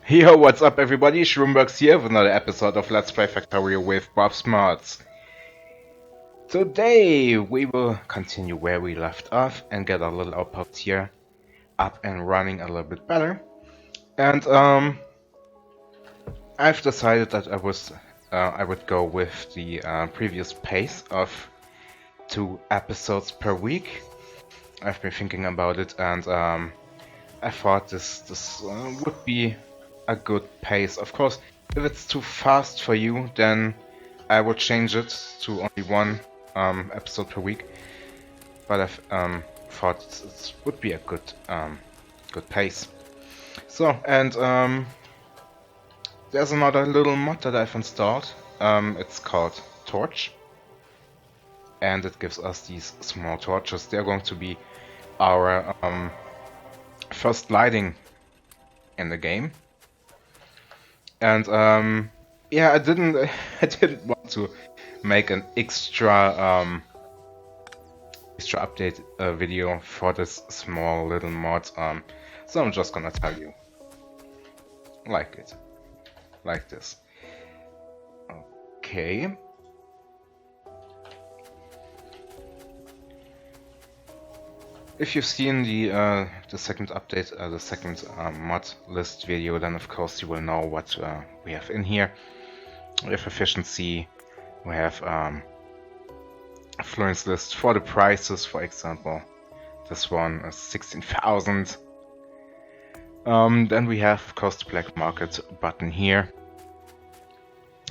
Yo, what's up everybody? Shroombergs here with another episode of Let's Play Factorio with Bob's Mods. Today we will continue where we left off and get our little outpost here up and running a little bit better. And I've decided that I would go with the previous pace of 2 episodes per week. I've been thinking about it, and I thought this would be a good pace. Of course, if it's too fast for you, then I would change it to only 1 episode per week. But I've thought it would be a good pace. So, and there's another little mod that I've installed. It's called Torch, and it gives us these small torches. They're going to be our first lighting in the game. And yeah, I didn't want to make an extra update video for this small little mod. So I'm just gonna tell you like this. Okay. If you've seen the second update, the second mod list video, then of course you will know what we have in here. We have efficiency, we have affluence list for the prices, for example. This one is 16,000. Then we have of course the black market button here.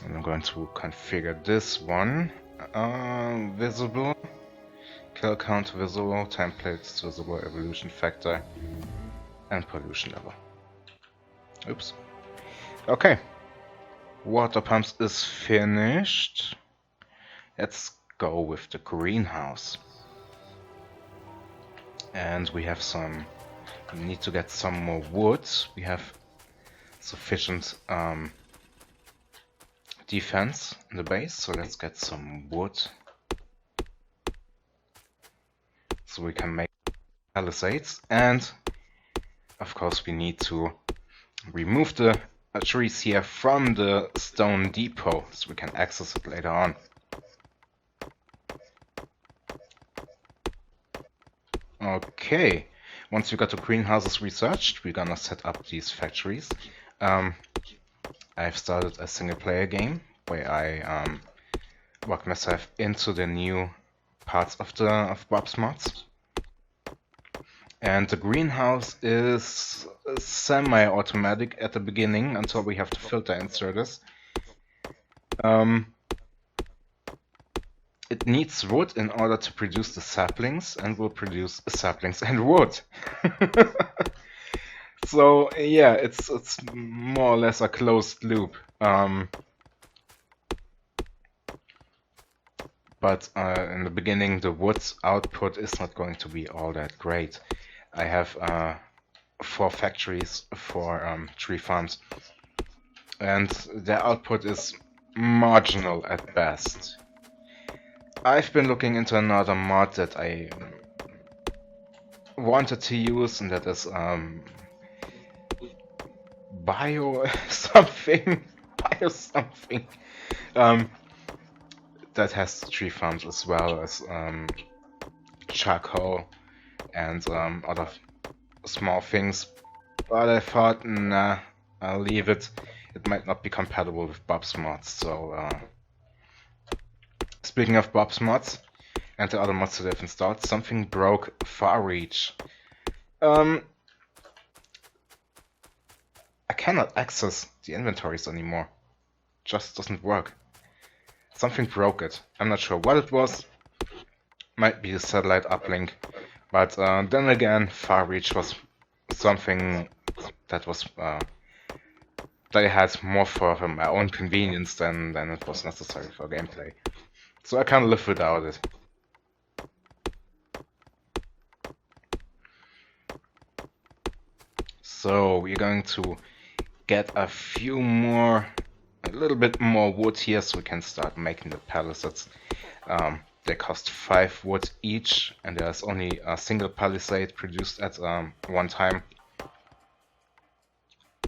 And I'm going to configure this one. Visible. Kill count visible, templates visible, evolution factor, and pollution level. Oops. Okay. Water pumps is finished. Let's go with the greenhouse. And we need to get some more wood. We have sufficient defense in the base, so let's get some wood. So we can make palisades, and of course we need to remove the trees here from the stone depot so we can access it later on. Okay, once we got the greenhouses researched, we're gonna set up these factories. I've started a single player game where I work myself into the new parts of Bob's Mods. And the greenhouse is semi-automatic at the beginning until we have the filter inserters. It needs wood in order to produce the saplings, and will produce saplings and wood. So yeah, it's more or less a closed loop. But in the beginning, the wood output is not going to be all that great. I have 4 factories for tree farms, and their output is marginal at best. I've been looking into another mod that I wanted to use, and that is bio something, that has tree farms as well as charcoal and other small things. But I thought, nah, I'll leave it. It might not be compatible with Bob's Mods. So speaking of Bob's Mods and the other mods that I've installed, something broke Far Reach. I cannot access the inventories anymore. Just doesn't work. Something broke it. I'm not sure what it was. Might be the satellite uplink. But then again, Far Reach was something that was that I had more for my own convenience than it was necessary for gameplay. So I can't live without it. So we're going to get a little bit more wood here so we can start making the palisades. They cost 5 wood each, and there's only a single palisade produced at one time.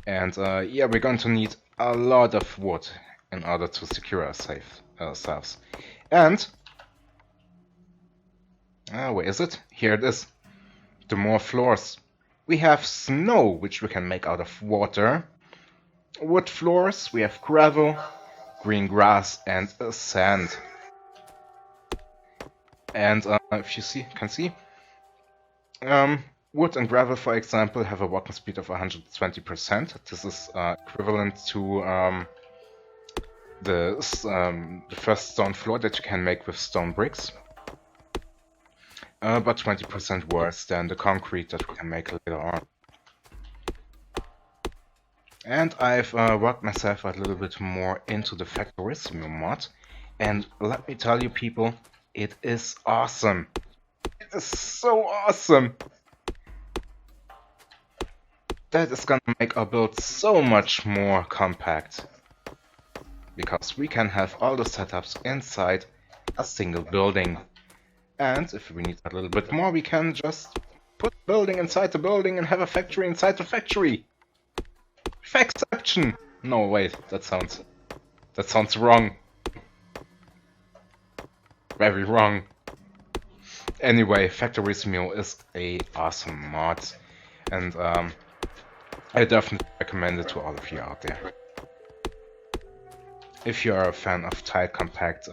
And yeah, we're going to need a lot of wood in order to secure ourselves. And where is it? Here it is. The more floors. We have snow, which we can make out of water. Wood floors, we have gravel, green grass, and sand. And if you can see, wood and gravel, for example, have a walking speed of 120%. This is equivalent to the first stone floor that you can make with stone bricks. But 20% worse than the concrete that we can make later on. And I've worked myself a little bit more into the Factorio mod, and let me tell you people, it is awesome. It is so awesome! That is gonna make our build so much more compact. Because we can have all the setups inside a single building. And if we need a little bit more, we can just put the building inside the building and have a factory inside the factory. Factception! No, wait, that sounds wrong. Very wrong. Anyway, Factorio is a awesome mod, and I definitely recommend it to all of you out there. If you are a fan of tight, compact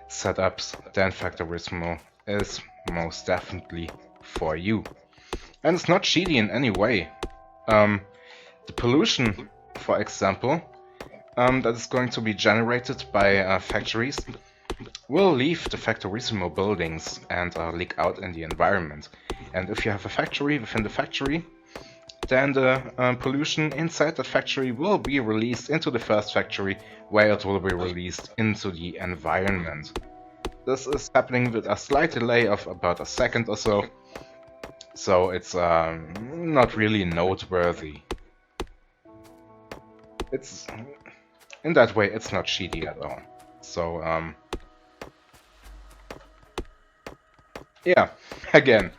setups, then Factorio is most definitely for you. And it's not cheaty in any way. The pollution, for example, that is going to be generated by factories will leave the Factorio buildings and leak out in the environment. And if you have a factory within the factory, then the pollution inside the factory will be released into the first factory, where it will be released into the environment. This is happening with a slight delay of about a second or so, so it's not really noteworthy. It's in that way, it's not cheaty at all. So yeah, again,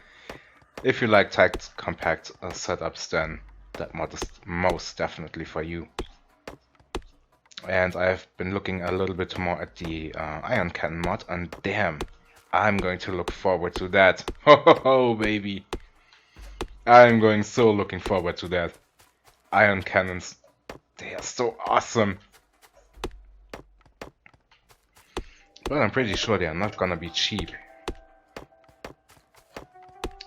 if you like tight, compact setups, then that mod is most definitely for you. And I've been looking a little bit more at the iron cannon mod, and damn, I'm going to look forward to that. Ho ho ho, baby! I'm going so looking forward to that. Iron cannons, they are so awesome. But I'm pretty sure they are not gonna be cheap.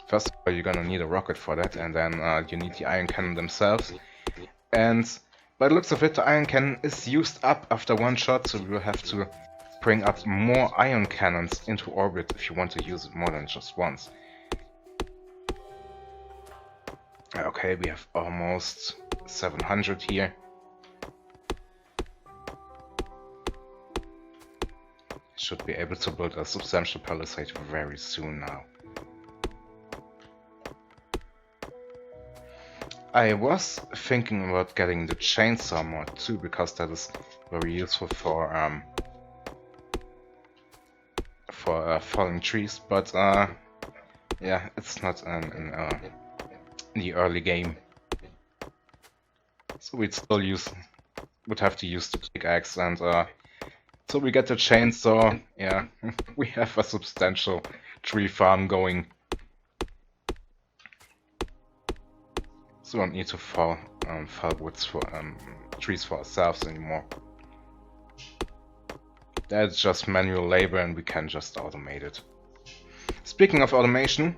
First of all, you're gonna need a rocket for that, and then you need the iron cannon themselves. And by the looks of it, the iron cannon is used up after one shot, so we will have to bring up more iron cannons into orbit if you want to use it more than just once. Okay, we have almost 700 here. Should be able to build a substantial palisade very soon now. I was thinking about getting the chainsaw mod too, because that is very useful for falling trees, but yeah, it's not in the early game, so would have to use the pickaxe, and so we get the chainsaw. Yeah, we have a substantial tree farm going. So we don't need to fell woods for trees for ourselves anymore. That's just manual labor, and we can just automate it. Speaking of automation,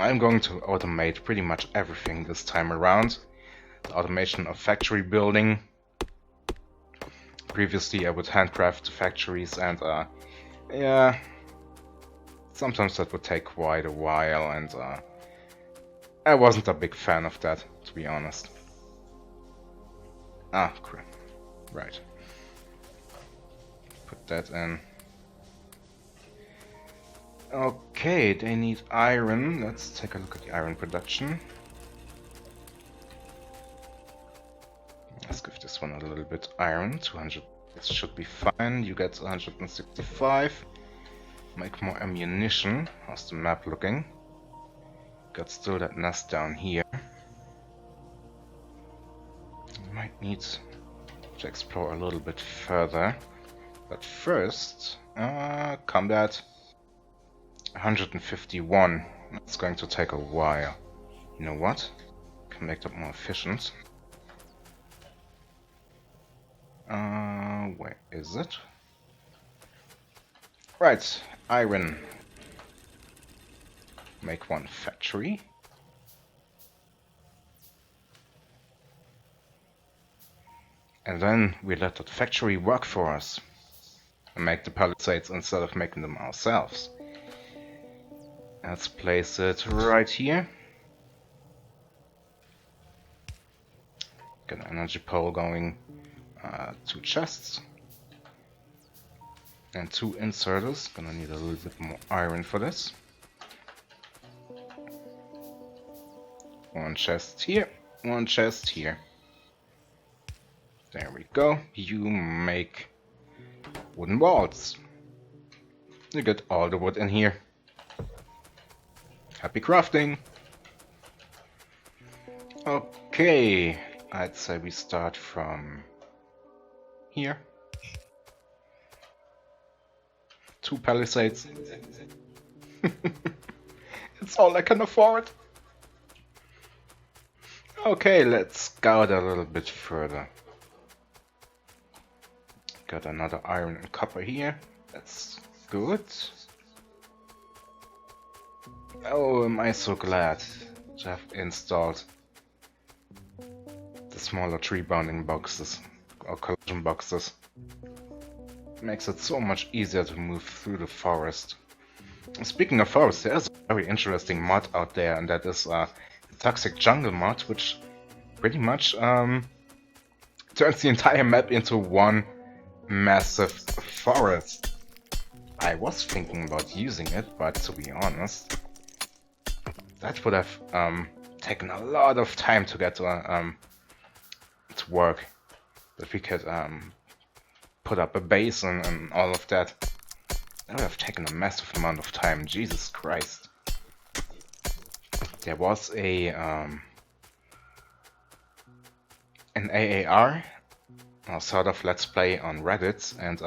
I'm going to automate pretty much everything this time around. The automation of factory building. Previously I would handcraft the factories, and yeah, sometimes that would take quite a while, and I wasn't a big fan of that, to be honest. Ah, crap. Right. Put that in. Okay, they need iron. Let's take a look at the iron production. Let's give this one a little bit iron. 200. This should be fine. You get 165. Make more ammunition. How's the map looking? Got still that nest down here. might need to explore a little bit further. But first, combat 151. It's going to take a while. You know what? Can make that more efficient. Where is it? Right, iron. Make one factory. And then we let that factory work for us. And make the palisades instead of making them ourselves. Let's place it right here. Get an energy pole going. 2 chests. And 2 inserters. Gonna need a little bit more iron for this. 1 chest here, 1 chest here. There we go. You make wooden walls. You get all the wood in here. Happy crafting! Okay, I'd say we start from here. 2 palisades. It's all I can afford. Okay, let's scout a little bit further. Got another iron and copper here. That's good. Oh, am I so glad to have installed the smaller tree bounding boxes or collision boxes. Makes it so much easier to move through the forest. Speaking of forest, there's a very interesting mod out there, and that is the Toxic Jungle mod, which pretty much turns the entire map into one massive forest. I was thinking about using it, but to be honest, that would have taken a lot of time to get to work. But we could put up a base and all of that. That would have taken a massive amount of time. Jesus Christ. There was an AAR, or sort of let's play on Reddit, and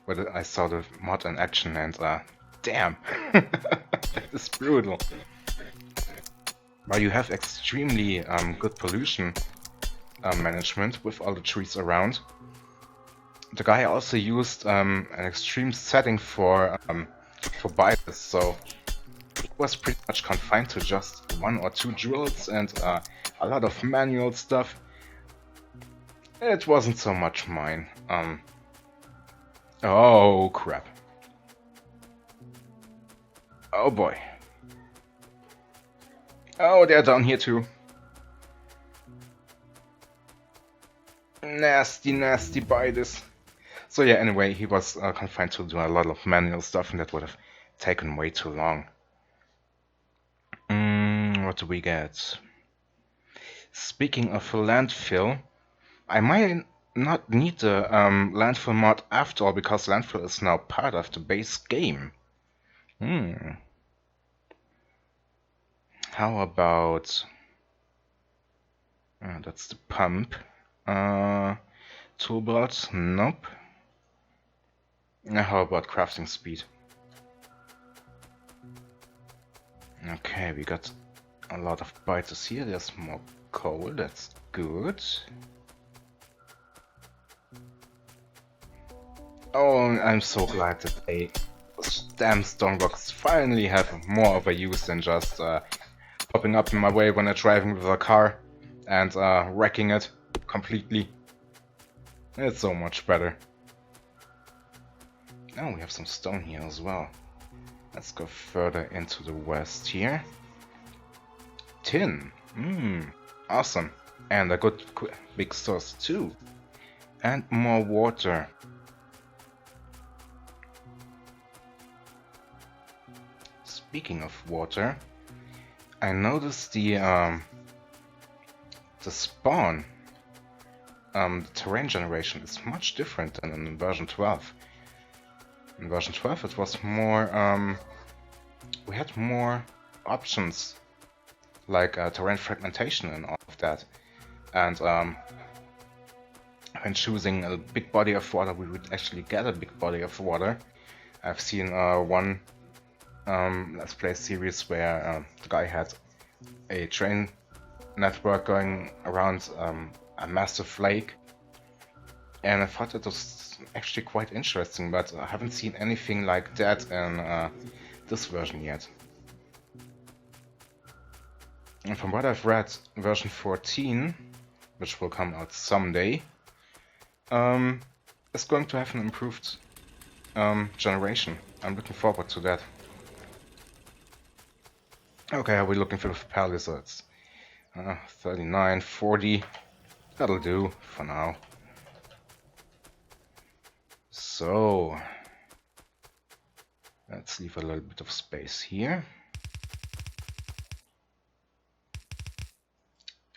where I saw the mod in action, and damn, that is brutal. While you have extremely good pollution management with all the trees around, the guy also used an extreme setting for bites, so it was pretty much confined to just 1 or 2 drills and a lot of manual stuff. It wasn't so much mine. Oh crap. Oh boy. Oh, they're down here too. Nasty, nasty biters. So yeah, anyway, he was confined to do a lot of manual stuff, and that would have taken way too long. What do we get? Speaking of landfill, I might not need the landfill mod after all, because landfill is now part of the base game. How about... that's the pump. Toolbox? Nope. How about crafting speed? Okay, we got a lot of biters here. There's more coal, that's good. Oh, I'm so glad that they damn stoneblocks finally have more of a use than just popping up in my way when I'm driving with a car and wrecking it completely. It's so much better. Oh, we have some stone here as well. Let's go further into the west here. Tin. Awesome. And a good big source too. And more water. Speaking of water, I noticed the spawn, the terrain generation is much different than in version 12. In version 12 it was more, we had more options, like terrain fragmentation and all of that. And when choosing a big body of water, we would actually get a big body of water. I've seen one Let's Play series where the guy had a train network going around a massive lake, and I thought it was actually quite interesting, but I haven't seen anything like that in this version yet. And from what I've read, version 14, which will come out someday, is going to have an improved generation. I'm looking forward to that. Okay, are we looking for the Palisades? 39, 40, that'll do for now. So, let's leave a little bit of space here.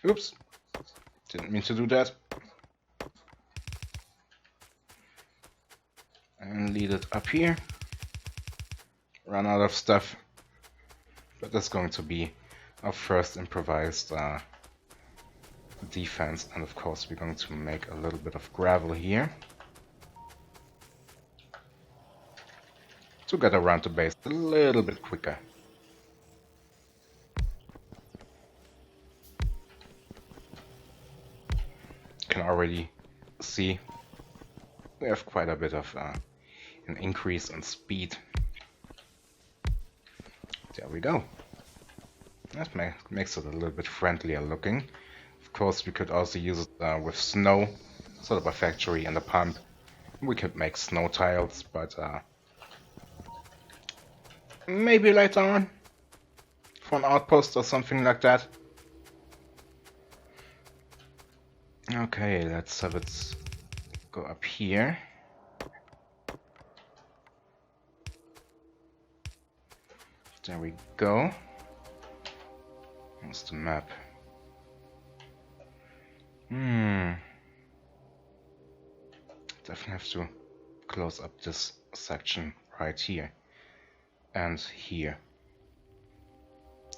Oops, didn't mean to do that. And lead it up here. Run out of stuff. But that's going to be our first improvised defense. And of course we're going to make a little bit of gravel here to get around the base a little bit quicker. You can already see we have quite a bit of an increase in speed. There we go. That makes it a little bit friendlier looking. Of course, we could also use it with snow, sort of a factory and a pump. We could make snow tiles, but maybe later on for an outpost or something like that. Okay, let's have it go up here. There we go. Where's the map? Definitely have to close up this section right here and here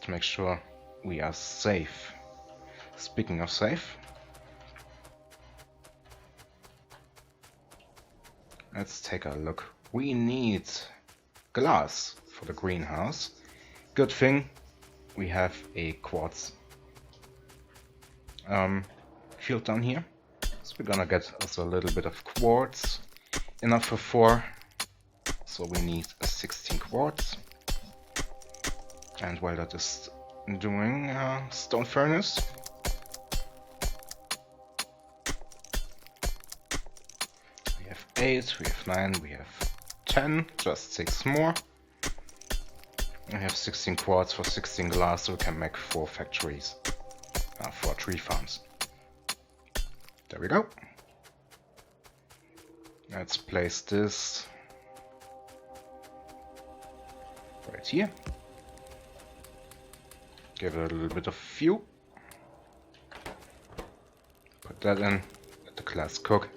to make sure we are safe. Speaking of safe, let's take a look. We need glass for the greenhouse. Good thing we have a quartz field down here, so we're gonna get also a little bit of quartz, enough for 4, so we need 16 quartz. And while that is doing stone furnace, we have 8, we have 9, we have 10, just 6 more. We have 16 quartz for 16 glass, so we can make 4 factories, 4 tree farms. There we go. Let's place this right here. Give it a little bit of fuel. Put that in, let the glass cook.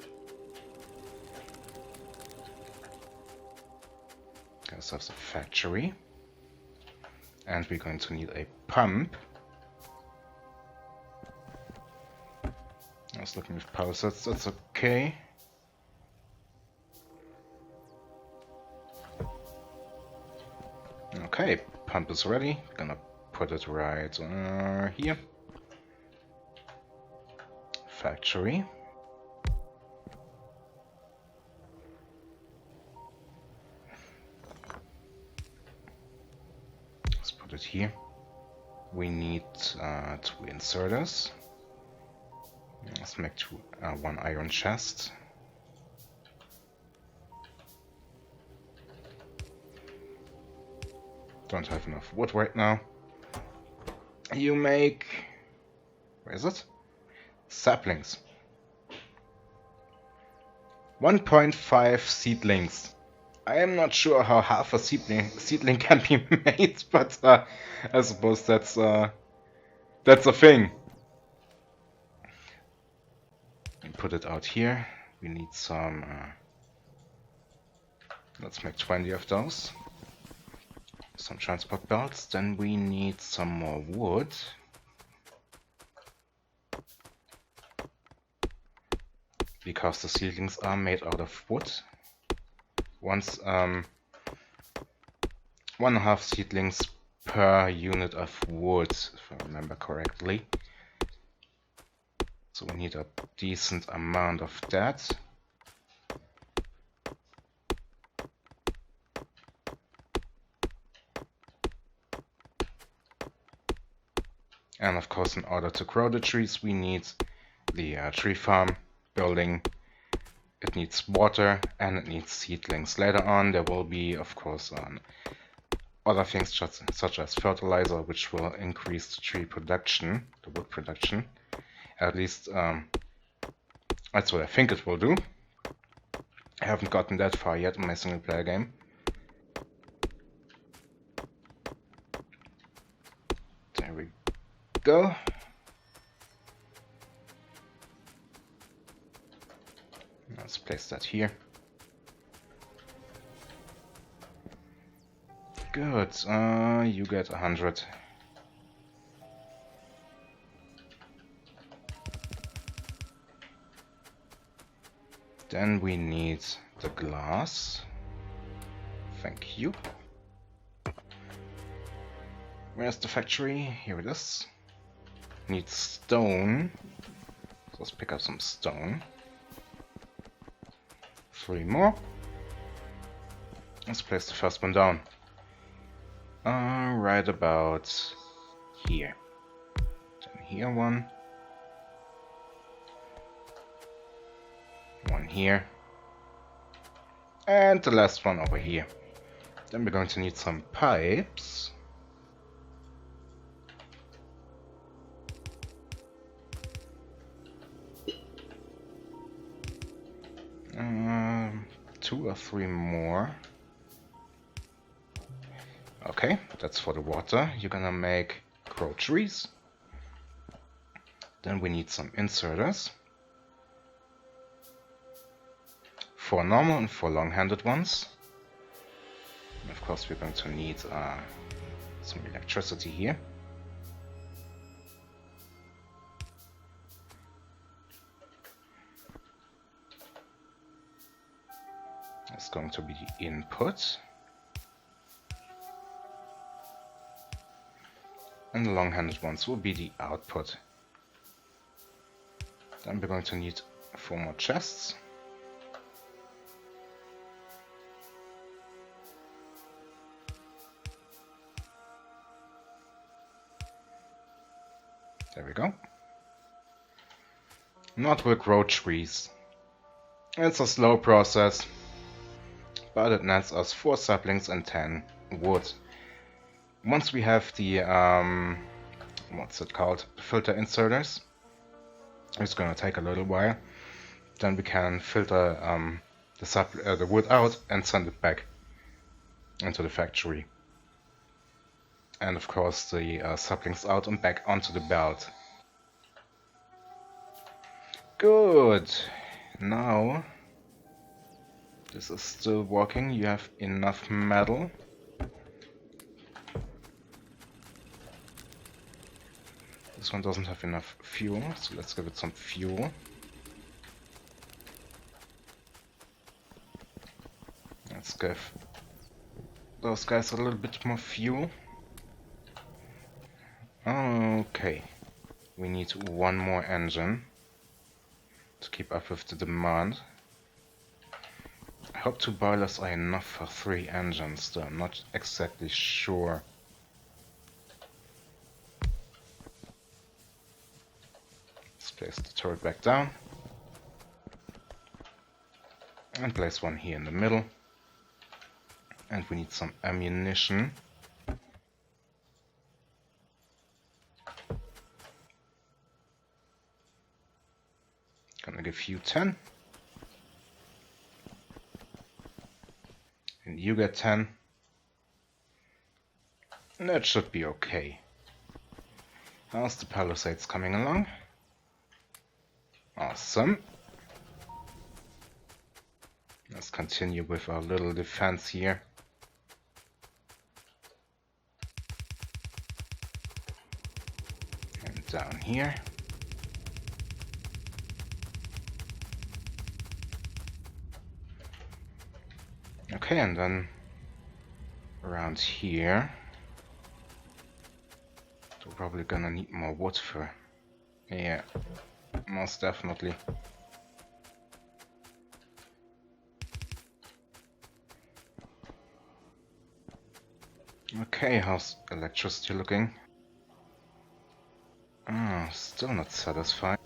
There's also a factory. And we're going to need a pump. I was looking with Palisades, that's okay. Okay, pump is ready. Gonna put it right here. Factory. Let's put it here. We need 2 inserters. Let's make 1 iron chest. Don't have enough wood right now. You make... where is it? Saplings. 1.5 seedlings. I am not sure how half a seedling can be made, but I suppose that's a thing. Put it out here. We need some. Let's make 20 of those. Some transport belts. Then we need some more wood. because the seedlings are made out of wood. Once 1.5 seedlings per unit of wood, if I remember correctly. So we need a decent amount of that. And of course, in order to grow the trees, we need the tree farm building. It needs water and it needs seedlings. Later on, there will be, of course, other things such as fertilizer, which will increase the tree production, the wood production. At least that's what I think it will do. I haven't gotten that far yet in my single player game. There we go. Let's place that here. Good. You get 100. Then we need the glass. Thank you. Where's the factory? Here it is. Need stone. So let's pick up some stone. 3 more. Let's place the first one down. Right about here. Then here one. One here. And the last one over here. Then we're going to need some pipes. Two or three more. Okay, that's for the water. You're gonna make grow trees. Then we need some inserters. 4 normal and 4 long-handed ones. And of course, we're going to need some electricity here. That's going to be the input. And the long-handed ones will be the output. Then we're going to need 4 more chests. There we go. Not will grow trees. It's a slow process, but it nets us 4 saplings and 10 wood. Once we have the what's it called, filter inserters, it's gonna take a little while. Then we can filter the wood out and send it back into the factory. And of course the saplings out and back onto the belt. Good. Now this is still working. You have enough metal. This one doesn't have enough fuel, so let's give it some fuel. Let's give those guys a little bit more fuel. Okay, we need 1 more engine to keep up with the demand. I hope 2 boilers are enough for 3 engines, though I'm not exactly sure. Let's place the turret back down. And place one here in the middle. And we need some ammunition. Gonna give you 10. And you get 10. And that should be okay. How's the Palisades coming along? Awesome. Let's continue with our little defense here. And down here. Okay, and then around here, we're probably gonna need more wood for. Yeah, most definitely. Okay, how's electricity looking? Ah, still not satisfied.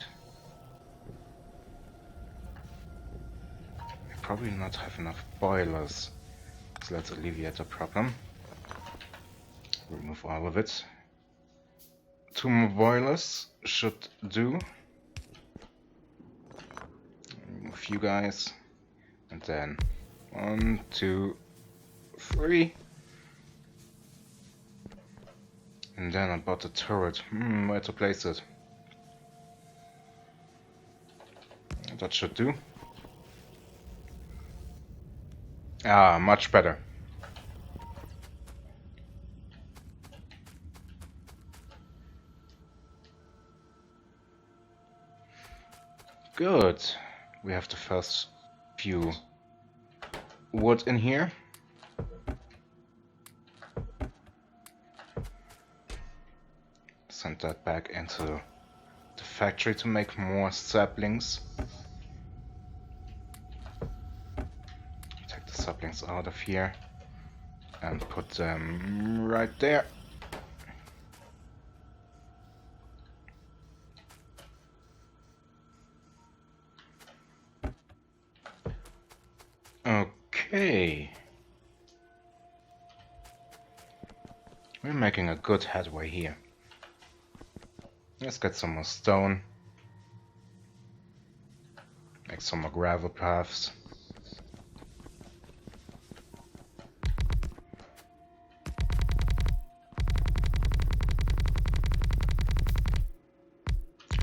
We probably not have enough boilers. So let's alleviate the problem. Remove all of it. 2 more boilers should do. Remove you guys. And then 1, 2, 3. And then about the turret. Where to place it? That should do. Ah, much better. Good. We have the first few wood in here. Send that back into the factory to make more saplings. Take the saplings out of here and put them right there. Okay. We're making a good headway here. Let's get some more stone. Make some more gravel paths.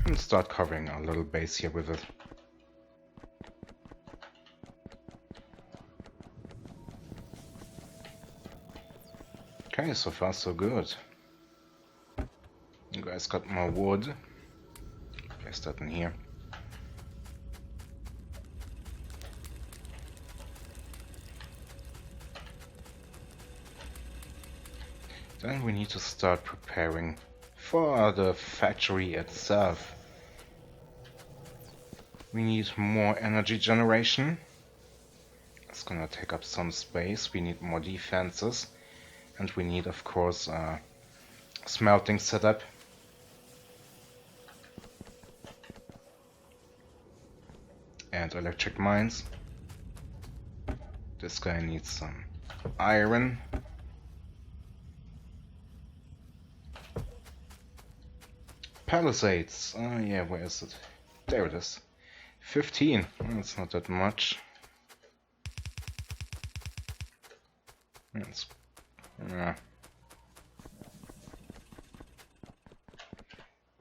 And start covering our little base here with it. Okay, so far so good. You guys got more wood. Place that in here. Then we need to start preparing for the factory itself. We need more energy generation. It's gonna take up some space. We need more defenses. And we need, of course, a smelting setup. And electric mines. This guy needs some iron. Palisades. Oh yeah, where is it? There it is. 15. That's not that much. That's,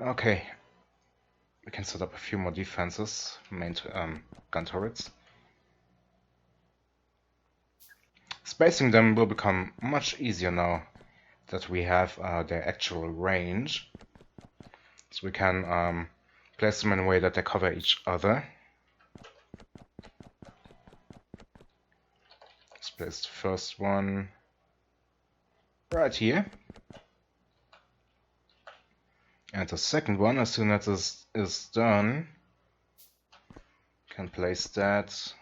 okay. We can set up a few more defenses. Main gun turrets. Spacing them will become much easier now that we have their actual range. So we can place them in a way that they cover each other. Let's place the first one right here. And the second one, as soon as this is done, can place that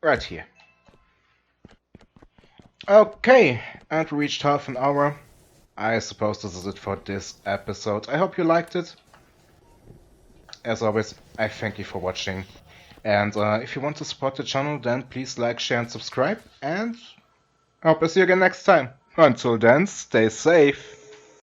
right here. Okay, and we reached half an hour. I suppose this is it for this episode. I hope you liked it. As always, I thank you for watching. And if you want to support the channel, then please like, share, and subscribe. And I hope I see you again next time. Until then, stay safe.